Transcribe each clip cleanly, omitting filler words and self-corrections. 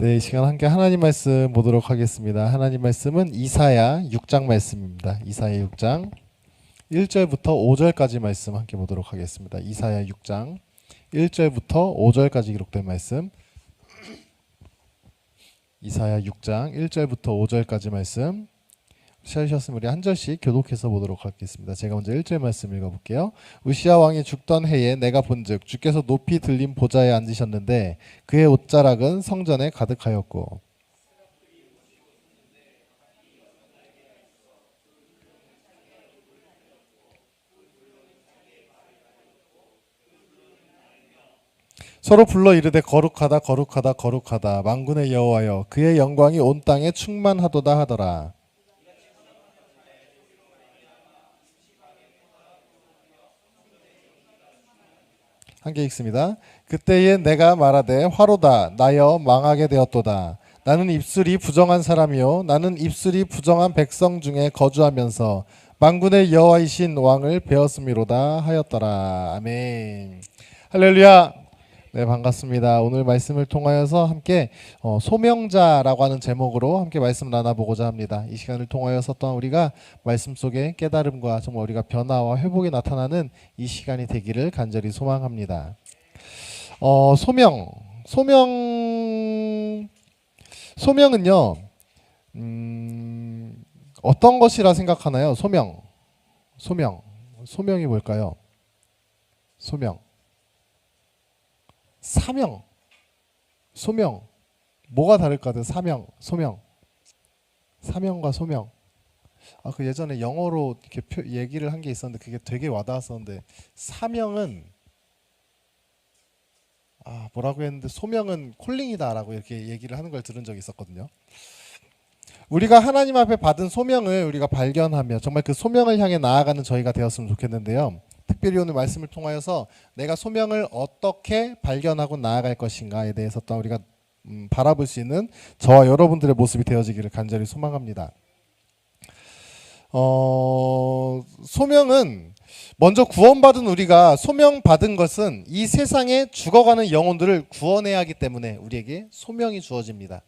네, 이 시간 함께 하나님 말씀 보도록 하겠습니다. 하나님 말씀은 이사야 6장 말씀입니다. 이사야 6장 1절부터 5절까지 말씀 함께 보도록 하겠습니다. 이사야 6장 1절부터 5절까지 기록된 말씀. 이사야 6장 1절부터 5절까지 말씀. 찾으셨으면 우리 한 절씩 교독해서 보도록 하겠습니다. 제가 먼저 1절 말씀 읽어볼게요. 우시야 왕이 죽던 해에 내가 본즉 주께서 높이 들린 보좌에 앉으셨는데 그의 옷자락은 성전에 가득하였고 서로 불러 이르되 거룩하다 거룩하다 거룩하다 만군의 여호와여 그의 영광이 온 땅에 충만하도다 하더라. 함께 읽습니다. 그때에 내가 말하되 화로다 나여 망하게 되었도다. 나는 입술이 부정한 사람이요 나는 입술이 부정한 백성 중에 거주하면서 만군의 여호와이신 왕을 배웠음이로다 하였더라. 아멘. 할렐루야. 네, 반갑습니다. 오늘 말씀을 통하여서 함께 소명자라고 하는 제목으로 함께 말씀 나눠보고자 합니다. 이 시간을 통하여서 또한 우리가 말씀 속에 깨달음과 정말 우리가 변화와 회복이 나타나는 이 시간이 되기를 간절히 소망합니다. 소명은요, 어떤 것이라 생각하나요? 소명이 뭘까요? 사명, 소명, 뭐가 다를까요? 사명과 소명. 그 예전에 영어로 이렇게 얘기를 한 게 있었는데 그게 되게 와닿았었는데 사명은 뭐라고 했는데 소명은 콜링이다라고 이렇게 얘기를 하는 걸 들은 적이 있었거든요. 우리가 하나님 앞에 받은 소명을 우리가 발견하며 정말 그 소명을 향해 나아가는 저희가 되었으면 좋겠는데요. 특별히 오늘 말씀을 통하여서 내가 소명을 어떻게 발견하고 나아갈 것인가에 대해서 또 우리가 바라볼 수 있는 저와 여러분들의 모습이 되어지기를 간절히 소망합니다. 소명은 먼저 구원받은 우리가 소명받은 것은 이 세상에 죽어가는 영혼들을 구원해야 하기 때문에 우리에게 소명이 주어집니다.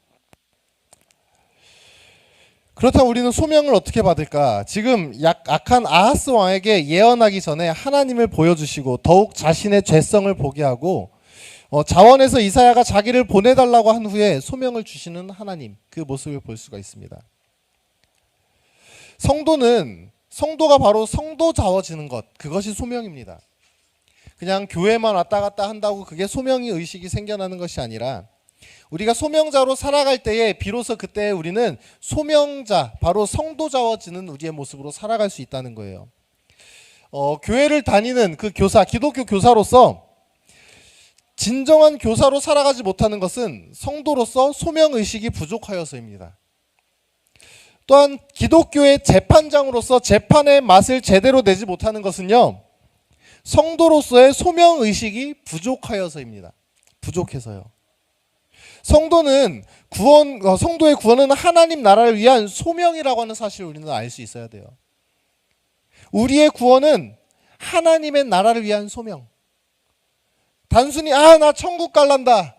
그렇다면 우리는 소명을 어떻게 받을까? 지금 악한 아하스 왕에게 예언하기 전에 하나님을 보여주시고 더욱 자신의 죄성을 보게 하고 자원에서 이사야가 자기를 보내달라고 한 후에 소명을 주시는 하나님, 그 모습을 볼 수가 있습니다. 성도가 바로 성도자워지는 것, 그것이 소명입니다. 그냥 교회만 왔다 갔다 한다고 그게 소명의 의식이 생겨나는 것이 아니라 우리가 소명자로 살아갈 때에 비로소 그때 우리는 소명자, 바로 성도자워지는 우리의 모습으로 살아갈 수 있다는 거예요. 교회를 다니는 그 교사, 기독교 교사로서 진정한 교사로 살아가지 못하는 것은 성도로서 소명의식이 부족하여서입니다. 또한 기독교의 재판장으로서 재판의 맛을 제대로 내지 못하는 것은요, 성도로서의 소명의식이 부족하여서입니다. 부족해서요. 성도의 구원은 하나님 나라를 위한 소명이라고 하는 사실을 우리는 알 수 있어야 돼요. 우리의 구원은 하나님의 나라를 위한 소명. 단순히 나 천국 갈란다.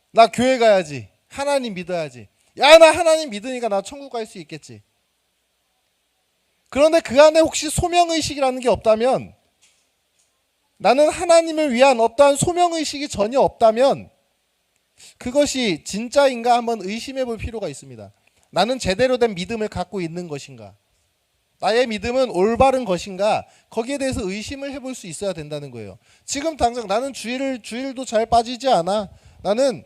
나 교회 가야지. 하나님 믿어야지. 나 하나님 믿으니까 나 천국 갈 수 있겠지. 그런데 그 안에 혹시 소명의식이라는 게 없다면, 나는 하나님을 위한 어떠한 소명의식이 전혀 없다면 그것이 진짜인가 한번 의심해 볼 필요가 있습니다. 나는 제대로 된 믿음을 갖고 있는 것인가? 나의 믿음은 올바른 것인가? 거기에 대해서 의심을 해볼 수 있어야 된다는 거예요. 지금 당장 나는 주일도 잘 빠지지 않아. 나는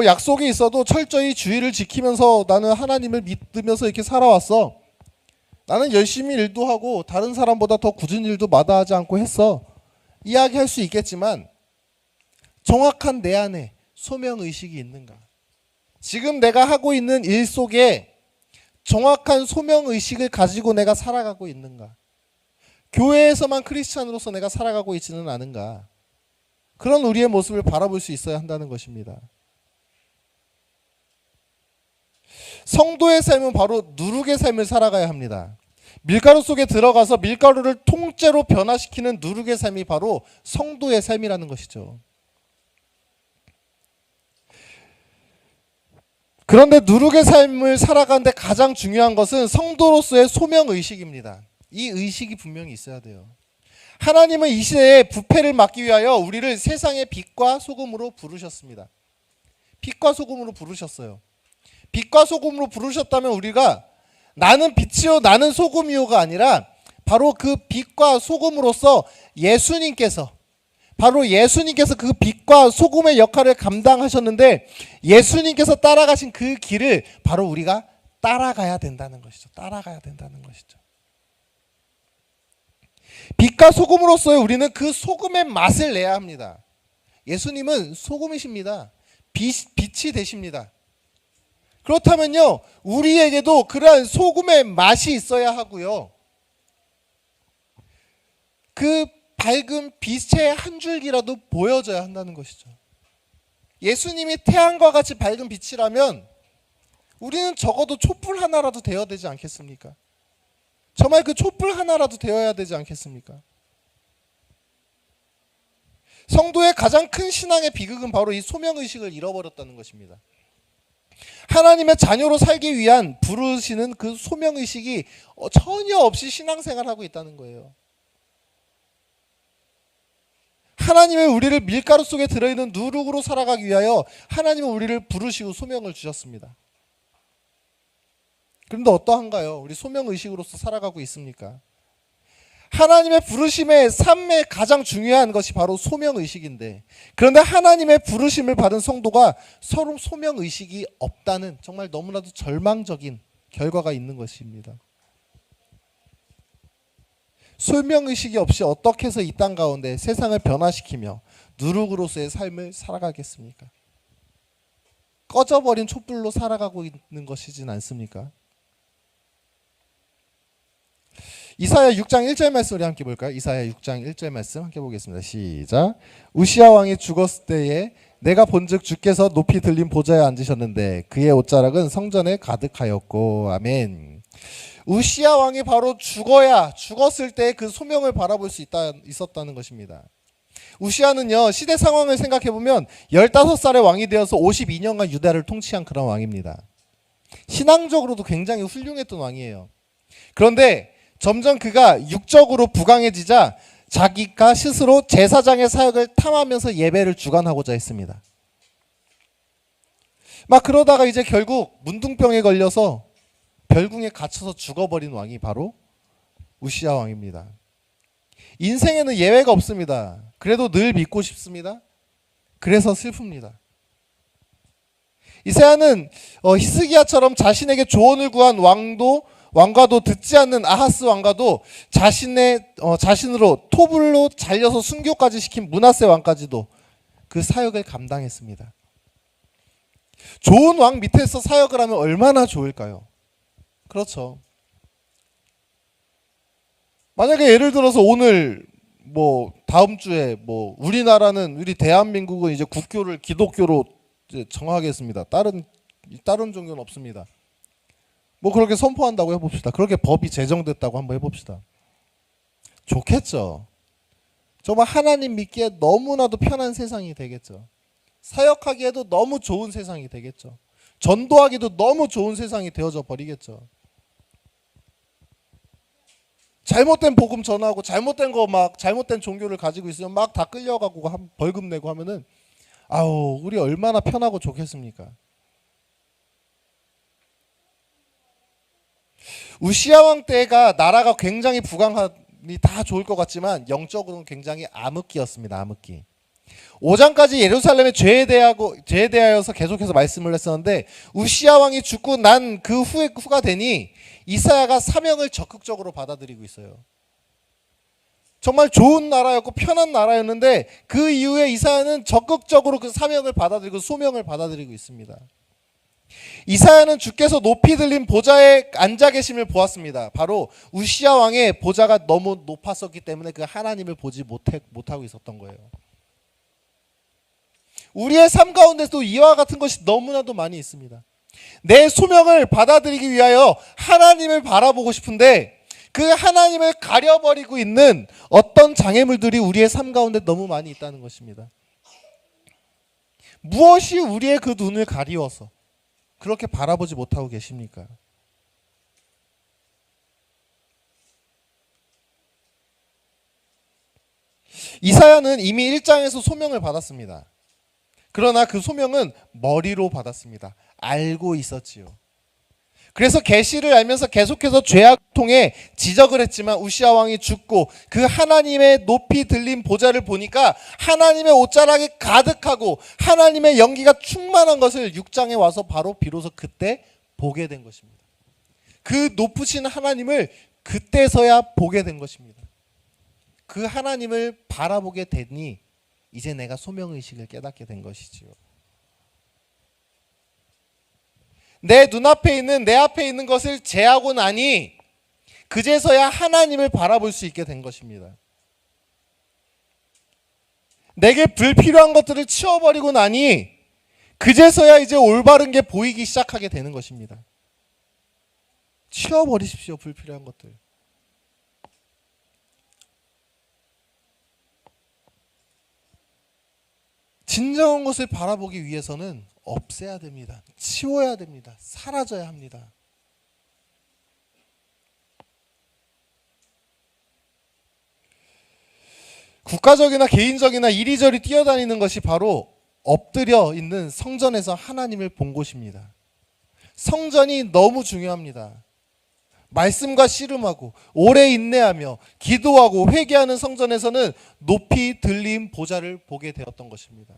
약속이 있어도 철저히 주일을 지키면서 나는 하나님을 믿으면서 이렇게 살아왔어. 나는 열심히 일도 하고 다른 사람보다 더 굳은 일도 마다하지 않고 했어. 이야기할 수 있겠지만 정확한 내 안에 소명의식이 있는가? 지금 내가 하고 있는 일 속에 정확한 소명의식을 가지고 내가 살아가고 있는가? 교회에서만 크리스찬으로서 내가 살아가고 있지는 않은가? 그런 우리의 모습을 바라볼 수 있어야 한다는 것입니다. 성도의 삶은 바로 누룩의 삶을 살아가야 합니다. 밀가루 속에 들어가서 밀가루를 통째로 변화시키는 누룩의 삶이 바로 성도의 삶이라는 것이죠. 그런데 누룩의 삶을 살아가는데 가장 중요한 것은 성도로서의 소명의식입니다. 이 의식이 분명히 있어야 돼요. 하나님은 이 시대에 부패를 막기 위하여 우리를 세상의 빛과 소금으로 부르셨습니다. 빛과 소금으로 부르셨어요. 빛과 소금으로 부르셨다면 우리가 나는 빛이요 나는 소금이요가 아니라 바로 그 빛과 소금으로서 바로 예수님께서 그 빛과 소금의 역할을 감당하셨는데 예수님께서 따라가신 그 길을 바로 우리가 따라가야 된다는 것이죠. 따라가야 된다는 것이죠. 빛과 소금으로서의 우리는 그 소금의 맛을 내야 합니다. 예수님은 소금이십니다. 빛이 되십니다. 그렇다면요, 우리에게도 그러한 소금의 맛이 있어야 하고요. 그 밝은 빛의 한 줄기라도 보여져야 한다는 것이죠. 예수님이 태양과 같이 밝은 빛이라면 우리는 적어도 촛불 하나라도 되어야 되지 않겠습니까? 정말 그 촛불 하나라도 되어야 되지 않겠습니까? 성도의 가장 큰 신앙의 비극은 바로 이 소명의식을 잃어버렸다는 것입니다. 하나님의 자녀로 살기 위한 부르시는 그 소명의식이 전혀 없이 신앙생활하고 있다는 거예요. 하나님은 우리를 밀가루 속에 들어있는 누룩으로 살아가기 위하여 하나님은 우리를 부르시고 소명을 주셨습니다. 그런데 어떠한가요? 우리 소명의식으로서 살아가고 있습니까? 하나님의 부르심의 삶의 가장 중요한 것이 바로 소명의식인데, 그런데 하나님의 부르심을 받은 성도가 서로 소명의식이 없다는 정말 너무나도 절망적인 결과가 있는 것입니다. 소명의식이 없이 어떻게 해서 이 땅 가운데 세상을 변화시키며 누룩으로서의 삶을 살아가겠습니까? 꺼져버린 촛불로 살아가고 있는 것이진 않습니까? 이사야 6장 1절 말씀 우리 함께 볼까요? 이사야 6장 1절 말씀 함께 보겠습니다. 시작. 우시야 왕이 죽었을 때에 내가 본즉 주께서 높이 들린 보좌에 앉으셨는데 그의 옷자락은 성전에 가득하였고. 아멘. 우시야 왕이 바로 죽었을 때 그 소명을 바라볼 수 있었다는 것입니다. 우시야는요, 시대 상황을 생각해보면 15살의 왕이 되어서 52년간 유다를 통치한 그런 왕입니다. 신앙적으로도 굉장히 훌륭했던 왕이에요. 그런데 점점 그가 육적으로 부강해지자 자기가 스스로 제사장의 사역을 탐하면서 예배를 주관하고자 했습니다. 막 그러다가 이제 결국 문둥병에 걸려서 별궁에 갇혀서 죽어버린 왕이 바로 우시야 왕입니다. 인생에는 예외가 없습니다. 그래도 늘 믿고 싶습니다. 그래서 슬픕니다. 이사야는 히스기야처럼 자신에게 조언을 구한 왕과도 듣지 않는 아하스 왕과도 자신으로 토불로 잘려서 순교까지 시킨 므낫세 왕까지도 그 사역을 감당했습니다. 좋은 왕 밑에서 사역을 하면 얼마나 좋을까요? 그렇죠. 만약에 예를 들어서 오늘 다음 주에 우리 대한민국은 이제 국교를 기독교로 이제 정하겠습니다. 다른 종교는 없습니다. 그렇게 선포한다고 해봅시다. 그렇게 법이 제정됐다고 한번 해봅시다. 좋겠죠. 정말 하나님 믿기에 너무나도 편한 세상이 되겠죠. 사역하기에도 너무 좋은 세상이 되겠죠. 전도하기도 너무 좋은 세상이 되어져 버리겠죠. 잘못된 복음 전하고 잘못된 종교를 가지고 있으면 막 다 끌려가고 벌금 내고 하면은 우리 얼마나 편하고 좋겠습니까? 우시야 왕 때가 나라가 굉장히 부강하니 다 좋을 것 같지만 영적으로는 굉장히 암흑기였습니다. 암흑기. 5장까지 예루살렘의 죄에 대하여서 계속해서 말씀을 했었는데 우시야 왕이 죽고 난 그 후가 되니 이사야가 사명을 적극적으로 받아들이고 있어요. 정말 좋은 나라였고 편한 나라였는데 그 이후에 이사야는 적극적으로 그 사명을 받아들이고 소명을 받아들이고 있습니다. 이사야는 주께서 높이 들린 보좌에 앉아 계심을 보았습니다. 바로 우시야 왕의 보좌가 너무 높았었기 때문에 그 하나님을 보지 못하고 있었던 거예요. 우리의 삶 가운데서도 이와 같은 것이 너무나도 많이 있습니다. 내 소명을 받아들이기 위하여 하나님을 바라보고 싶은데 그 하나님을 가려버리고 있는 어떤 장애물들이 우리의 삶 가운데 너무 많이 있다는 것입니다. 무엇이 우리의 그 눈을 가리워서 그렇게 바라보지 못하고 계십니까? 이사야는 이미 1장에서 소명을 받았습니다. 그러나 그 소명은 머리로 받았습니다. 알고 있었지요. 그래서 계시를 알면서 계속해서 죄악을 통해 지적을 했지만 우시아 왕이 죽고 그 하나님의 높이 들린 보좌를 보니까 하나님의 옷자락이 가득하고 하나님의 연기가 충만한 것을 6장에 와서 바로 비로소 그때 보게 된 것입니다. 그 높으신 하나님을 그때서야 보게 된 것입니다. 그 하나님을 바라보게 되니 이제 내가 소명의식을 깨닫게 된 것이지요. 내 눈앞에 있는 내 앞에 있는 것을 제하고 나니 그제서야 하나님을 바라볼 수 있게 된 것입니다. 내게 불필요한 것들을 치워버리고 나니 그제서야 이제 올바른 게 보이기 시작하게 되는 것입니다. 치워버리십시오, 불필요한 것들. 진정한 것을 바라보기 위해서는 없애야 됩니다. 치워야 됩니다. 사라져야 합니다. 국가적이나 개인적이나 이리저리 뛰어다니는 것이 바로 엎드려 있는 성전에서 하나님을 본 곳입니다. 성전이 너무 중요합니다. 말씀과 씨름하고 오래 인내하며 기도하고 회개하는 성전에서는 높이 들린 보좌를 보게 되었던 것입니다.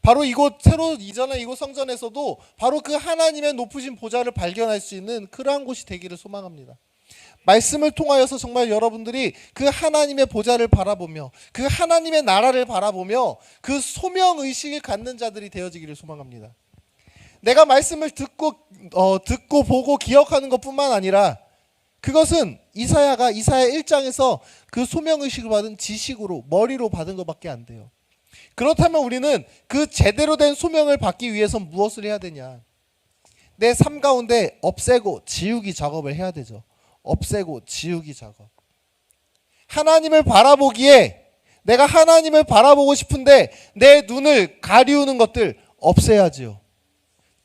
바로 이곳 새로 이전한 이곳 성전에서도 바로 그 하나님의 높으신 보좌를 발견할 수 있는 그러한 곳이 되기를 소망합니다. 말씀을 통하여서 정말 여러분들이 그 하나님의 보좌를 바라보며 그 하나님의 나라를 바라보며 그 소명의식을 갖는 자들이 되어지기를 소망합니다. 내가 말씀을 듣고 보고 기억하는 것뿐만 아니라 그것은 이사야 1장에서 그 소명의식을 받은 지식으로 머리로 받은 것밖에 안 돼요. 그렇다면 우리는 그 제대로 된 소명을 받기 위해서 무엇을 해야 되냐? 내 삶 가운데 없애고 지우기 작업을 해야 되죠. 없애고 지우기 작업. 하나님을 바라보기에 내가 하나님을 바라보고 싶은데 내 눈을 가리우는 것들 없애야지요.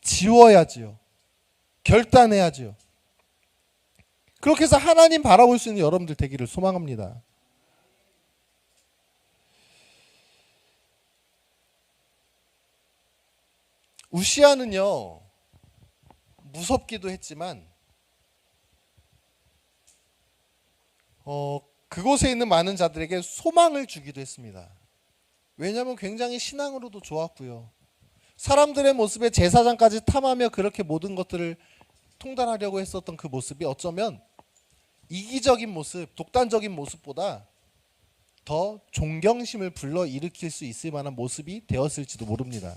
지워야지요. 결단해야지요. 그렇게 해서 하나님 바라볼 수 있는 여러분들 되기를 소망합니다. 우시아는요, 무섭기도 했지만 그곳에 있는 많은 자들에게 소망을 주기도 했습니다. 왜냐하면 굉장히 신앙으로도 좋았고요. 사람들의 모습에 제사장까지 탐하며 그렇게 모든 것들을 통달하려고 했었던 그 모습이 어쩌면 이기적인 모습, 독단적인 모습보다 더 존경심을 불러일으킬 수 있을 만한 모습이 되었을지도 모릅니다.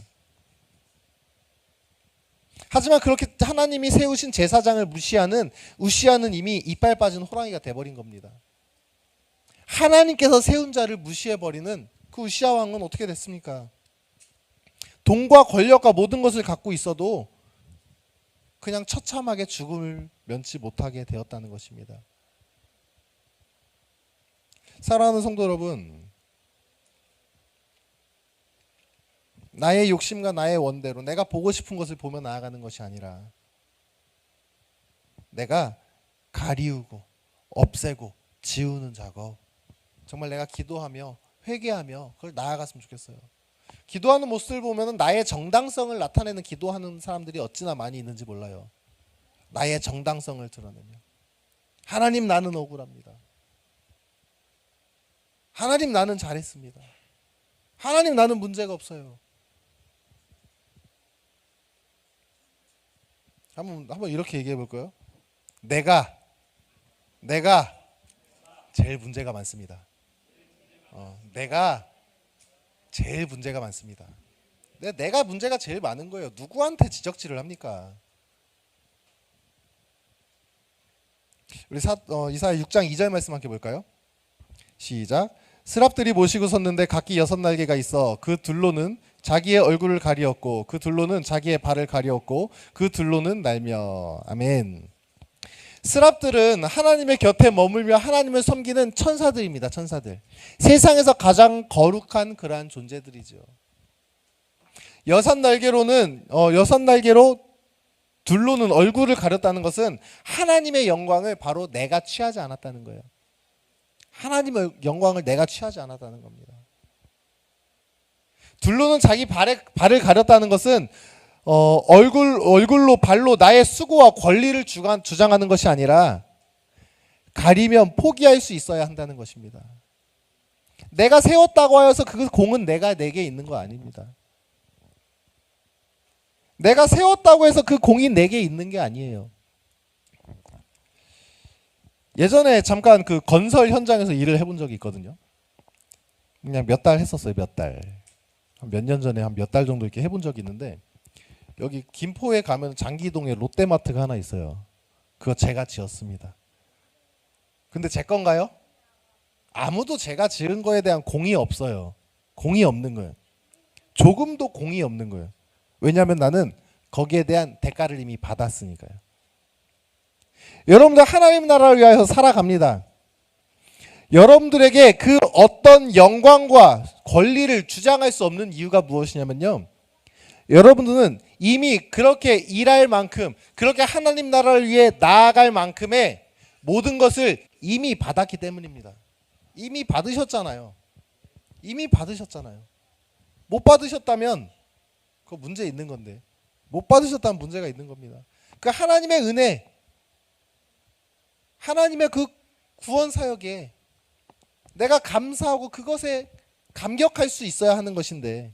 하지만 그렇게 하나님이 세우신 제사장을 무시하는 우시아는 이미 이빨 빠진 호랑이가 돼버린 겁니다. 하나님께서 세운 자를 무시해버리는 그 우시아 왕은 어떻게 됐습니까? 돈과 권력과 모든 것을 갖고 있어도 그냥 처참하게 죽음을 면치 못하게 되었다는 것입니다. 사랑하는 성도 여러분, 나의 욕심과 나의 원대로 내가 보고 싶은 것을 보며 나아가는 것이 아니라 내가 가리우고 없애고 지우는 작업, 정말 내가 기도하며 회개하며 그걸 나아갔으면 좋겠어요. 기도하는 모습을 보면 나의 정당성을 나타내는 기도하는 사람들이 어찌나 많이 있는지 몰라요. 나의 정당성을 드러내며 하나님 나는 억울합니다. 하나님 나는 잘했습니다. 하나님 나는 문제가 없어요. 한번 이렇게 얘기해 볼까요? 내가 제일 문제가 많습니다. 내가 제일 문제가 많습니다. 내가 문제가 제일 많은 거예요. 누구한테 지적질을 합니까? 우리 이사야 6장 2절 말씀 함께 볼까요? 시작. 스랍들이 모시고 섰는데 각기 6날개가 있어 그 둘로는 자기의 얼굴을 가리었고 그 둘로는 자기의 발을 가리었고 그 둘로는 날며. 아멘. 스랍들은 하나님의 곁에 머물며 하나님을 섬기는 천사들입니다. 천사들. 세상에서 가장 거룩한 그러한 존재들이죠. 여섯 날개로 둘로는 얼굴을 가렸다는 것은 하나님의 영광을 바로 내가 취하지 않았다는 거예요. 하나님의 영광을 내가 취하지 않았다는 겁니다. 둘로는 자기 발을 가렸다는 것은 얼굴로 발로 나의 수고와 권리를 주장하는 것이 아니라 가리면 포기할 수 있어야 한다는 것입니다. 내가 세웠다고 하여서 그 공은 내게 있는 거 아닙니다. 내가 세웠다고 해서 그 공이 내게 있는 게 아니에요. 예전에 잠깐 그 건설 현장에서 일을 해본 적이 있거든요. 그냥 몇 달 했었어요. 몇 달. 몇 년 전에 한 몇 달 정도 이렇게 해본 적이 있는데, 여기 김포에 가면 장기동에 롯데마트가 하나 있어요. 그거 제가 지었습니다. 근데 제 건가요? 아무도 제가 지은 거에 대한 공이 없어요. 공이 없는 거예요. 조금도 공이 없는 거예요. 왜냐하면 나는 거기에 대한 대가를 이미 받았으니까요. 여러분들 하나님 나라를 위하여 살아갑니다. 여러분들에게 그 어떤 영광과 권리를 주장할 수 없는 이유가 무엇이냐면요, 여러분들은 이미 그렇게 일할 만큼, 그렇게 하나님 나라를 위해 나아갈 만큼의 모든 것을 이미 받았기 때문입니다. 이미 받으셨잖아요. 이미 받으셨잖아요. 못 받으셨다면 그 문제 있는 건데, 못 받으셨다면 문제가 있는 겁니다. 그 하나님의 은혜, 하나님의 그 구원 사역에 내가 감사하고 그것에 감격할 수 있어야 하는 것인데,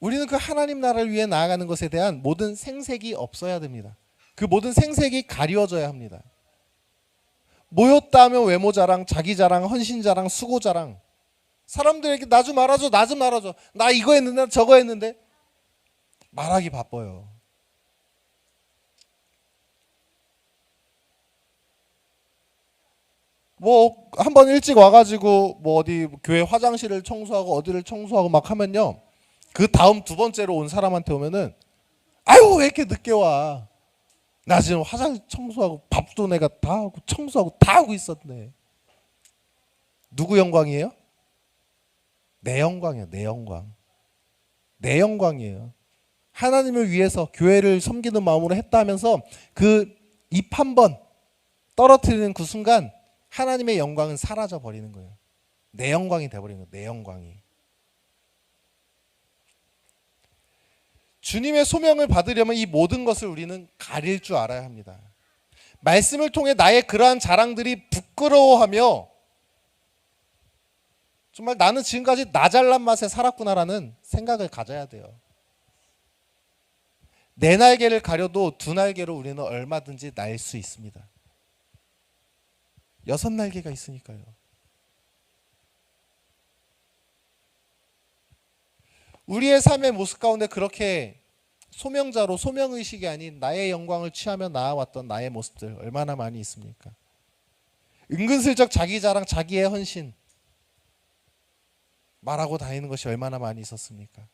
우리는 그 하나님 나라를 위해 나아가는 것에 대한 모든 생색이 없어야 됩니다. 그 모든 생색이 가리워져야 합니다. 모였다 하면 외모 자랑, 자기 자랑, 헌신 자랑, 수고 자랑, 사람들에게 나 좀 알아줘, 나 좀 알아줘, 나 이거 했는데, 나 저거 했는데, 말하기 바빠요. 뭐 한번 일찍 와가지고 뭐 어디 교회 화장실을 청소하고 어디를 청소하고 막 하면요, 그 다음 두 번째로 온 사람한테 오면은, 아유 왜 이렇게 늦게 와, 나 지금 화장실 청소하고 밥도 내가 다 하고 청소하고 다 하고 있었네. 누구 영광이에요? 내 영광이에요. 내 영광. 내 영광이에요. 하나님을 위해서 교회를 섬기는 마음으로 했다 하면서 그 입 한 번 떨어뜨리는 그 순간 하나님의 영광은 사라져 버리는 거예요. 내 영광이 돼버리는 거예요. 내 영광이. 주님의 소명을 받으려면 이 모든 것을 우리는 가릴 줄 알아야 합니다. 말씀을 통해 나의 그러한 자랑들이 부끄러워하며, 정말 나는 지금까지 나 잘난 맛에 살았구나라는 생각을 가져야 돼요. 네 날개를 가려도 두 날개로 우리는 얼마든지 날 수 있습니다. 여섯 날개가 있으니까요. 우리의 삶의 모습 가운데 그렇게 소명자로 소명의식이 아닌 나의 영광을 취하며 나아왔던 나의 모습들 얼마나 많이 있습니까? 은근슬쩍 자기 자랑, 자기의 헌신 말하고 다니는 것이 얼마나 많이 있었습니까?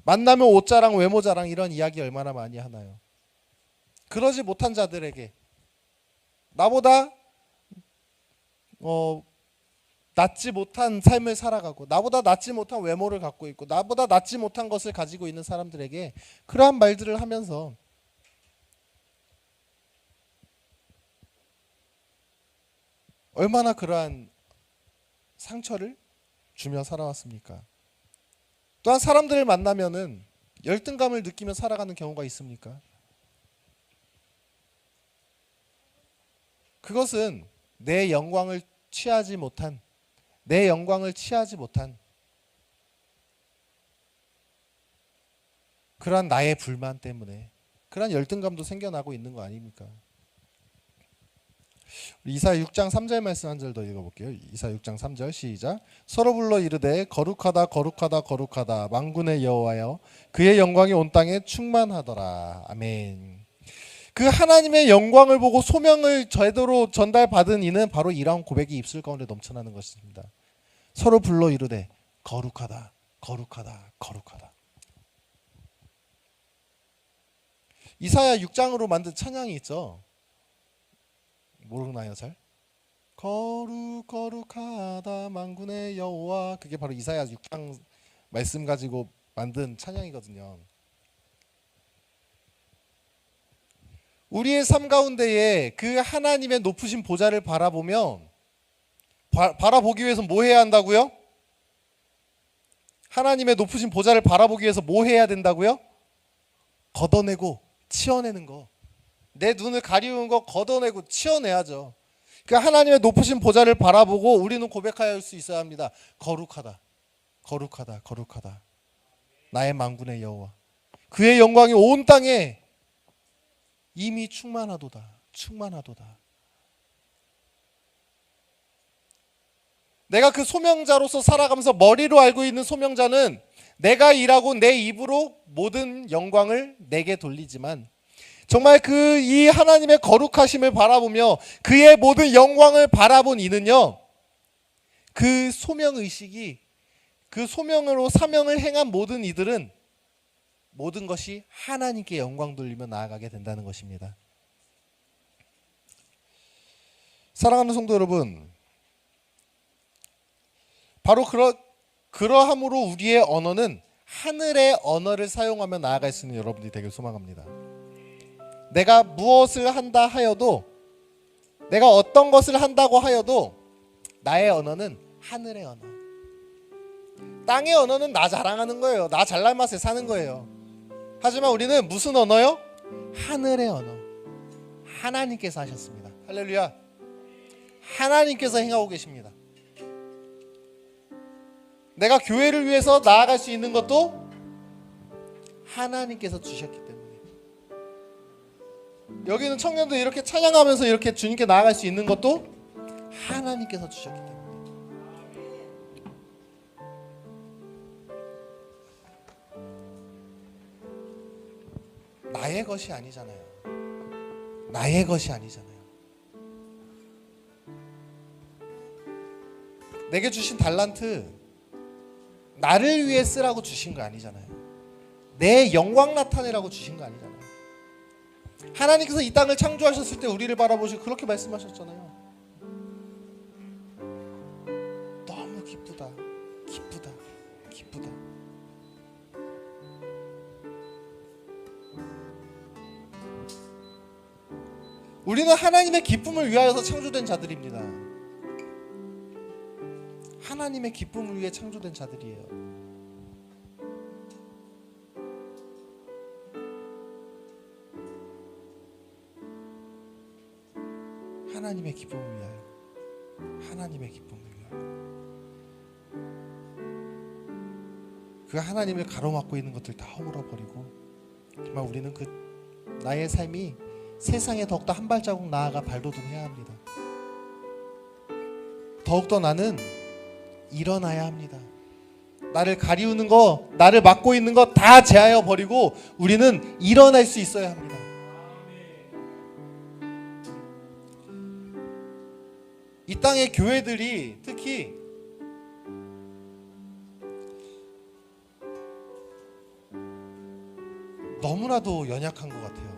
만나면 옷자랑, 외모자랑 이런 이야기 얼마나 많이 하나요? 그러지 못한 자들에게 나보다 낫지 못한 삶을 살아가고, 나보다 낫지 못한 외모를 갖고 있고, 나보다 낫지 못한 것을 가지고 있는 사람들에게 그러한 말들을 하면서 얼마나 그러한 상처를 주며 살아왔습니까? 또한 사람들을 만나면은 열등감을 느끼며 살아가는 경우가 있습니까? 그것은 내 영광을 취하지 못한 그러한 나의 불만 때문에 그러한 열등감도 생겨나고 있는 거 아닙니까? 이사야 6장 3절 말씀 한 절 더 읽어볼게요. 이사야 6장 3절 시작. 서로 불러 이르되 거룩하다 거룩하다 거룩하다 만군의 여호와여, 그의 영광이 온 땅에 충만하더라. 아멘. 그 하나님의 영광을 보고 소명을 제대로 전달받은 이는 바로 이러한 고백이 입술 가운데 넘쳐나는 것입니다. 서로 불러 이르되 거룩하다 거룩하다 거룩하다. 이사야 6장으로 만든 찬양이 있죠. 모르나요 잘? 거룩하다 만군의 여호와. 그게 바로 이사야 6장 말씀 가지고 만든 찬양이거든요. 우리의 삶 가운데에 그 하나님의 높으신 보좌를 바라보며 바라보기 위해서 뭐 해야 한다고요? 하나님의 높으신 보좌를 바라보기 위해서 뭐 해야 된다고요? 걷어내고 치워내는 거. 내 눈을 가리운 거 걷어내고 치워내야죠. 그 하나님의 높으신 보좌를 바라보고 우리는 고백할 수 있어야 합니다. 거룩하다, 거룩하다, 거룩하다. 나의 만군의 여호와. 그의 영광이 온 땅에 이미 충만하도다, 충만하도다. 내가 그 소명자로서 살아가면서 머리로 알고 있는 소명자는 내가 일하고 내 입으로 모든 영광을 내게 돌리지만 정말 그 이 하나님의 거룩하심을 바라보며 그의 모든 영광을 바라본 이는요, 그 소명의식이, 그 소명으로 사명을 행한 모든 이들은 모든 것이 하나님께 영광 돌리며 나아가게 된다는 것입니다. 사랑하는 성도 여러분, 바로 그러함으로 우리의 언어는 하늘의 언어를 사용하며 나아갈 수 있는 여러분들이 되길 소망합니다. 내가 무엇을 한다 하여도, 내가 어떤 것을 한다고 하여도 나의 언어는 하늘의 언어. 땅의 언어는 나 자랑하는 거예요. 나 잘난 맛에 사는 거예요. 하지만 우리는 무슨 언어요? 하늘의 언어. 하나님께서 하셨습니다. 할렐루야. 하나님께서 행하고 계십니다. 내가 교회를 위해서 나아갈 수 있는 것도 하나님께서 주셨기 때문에. 여기는 청년들 이렇게 찬양하면서 이렇게 주님께 나아갈 수 있는 것도 하나님께서 주셨기 때문에. 나의 것이 아니잖아요. 나의 것이 아니잖아요. 내게 주신 달란트 나를 위해 쓰라고 주신 거 아니잖아요. 내 영광 나타내라고 주신 거 아니잖아요. 하나님께서 이 땅을 창조하셨을 때 우리를 바라보시고 그렇게 말씀하셨잖아요. 너무 기쁘다, 기쁘다, 기쁘다. 우리는 하나님의 기쁨을 위하여서 창조된 자들입니다. 하나님의 기쁨을 위해 창조된 자들이에요. 하나님의 기쁨을 위하여. 하나님의 기쁨을 위하여. 그 하나님을 가로막고 있는 것들 다 허물어 버리고 정말 우리는 그 나의 삶이 세상에 더욱더 한 발자국 나아가 발돋움해야 합니다. 더욱더 나는 일어나야 합니다. 나를 가리우는 거, 나를 막고 있는 거 다 제하여 버리고 우리는 일어날 수 있어야 합니다. 이 땅의 교회들이 특히 너무나도 연약한 것 같아요.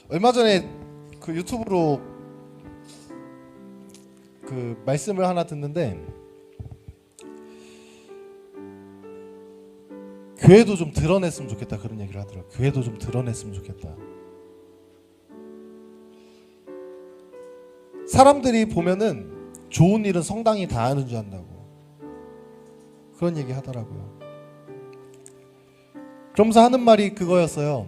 얼마 전에 그 유튜브로 그 말씀을 하나 듣는데 교회도 좀 드러냈으면 좋겠다 그런 얘기를 하더라고요. 교회도 좀 드러냈으면 좋겠다. 사람들이 보면은 좋은 일은 성당이 다 하는 줄 안다고 그런 얘기 하더라고요. 그러면서 하는 말이 그거였어요.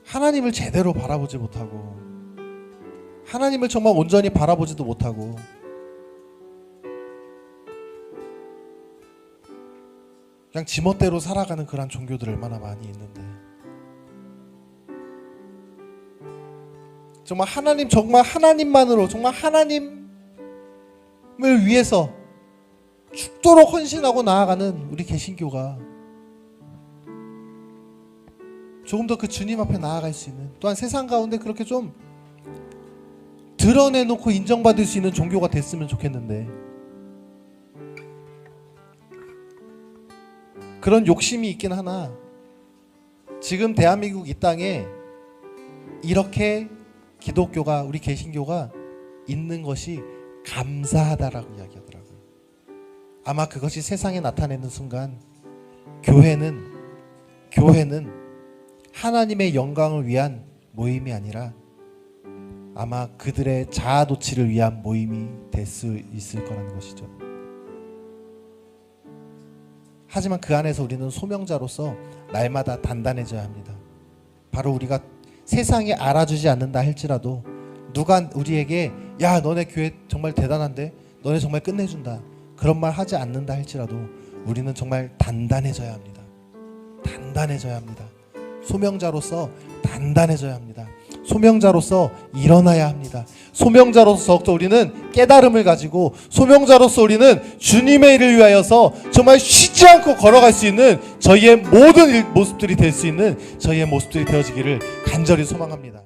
하나님을 제대로 바라보지 못하고 하나님을 정말 온전히 바라보지도 못하고 그냥 지멋대로 살아가는 그런 종교들 얼마나 많이 있는데 정말 하나님, 정말 하나님만으로, 정말 하나님을 위해서 죽도록 헌신하고 나아가는 우리 개신교가 조금 더 그 주님 앞에 나아갈 수 있는, 또한 세상 가운데 그렇게 좀 드러내놓고 인정받을 수 있는 종교가 됐으면 좋겠는데 그런 욕심이 있긴 하나 지금 대한민국 이 땅에 이렇게 기독교가, 우리 개신교가 있는 것이 감사하다라고 이야기하더라고요. 아마 그것이 세상에 나타내는 순간 교회는 하나님의 영광을 위한 모임이 아니라 아마 그들의 자아 도취를 위한 모임이 될 수 있을 거라는 것이죠. 하지만 그 안에서 우리는 소명자로서 날마다 단단해져야 합니다. 바로 우리가 세상에 알아주지 않는다 할지라도 누가 우리에게 야 너네 교회 정말 대단한데, 너네 정말 끝내준다, 그런 말 하지 않는다 할지라도 우리는 정말 단단해져야 합니다. 단단해져야 합니다. 소명자로서 단단해져야 합니다. 소명자로서 일어나야 합니다. 소명자로서 더욱더 우리는 깨달음을 가지고, 소명자로서 우리는 주님의 일을 위하여서 정말 쉬지 않고 걸어갈 수 있는 저희의 모든 모습들이 될 수 있는 저희의 모습들이 되어지기를 간절히 소망합니다.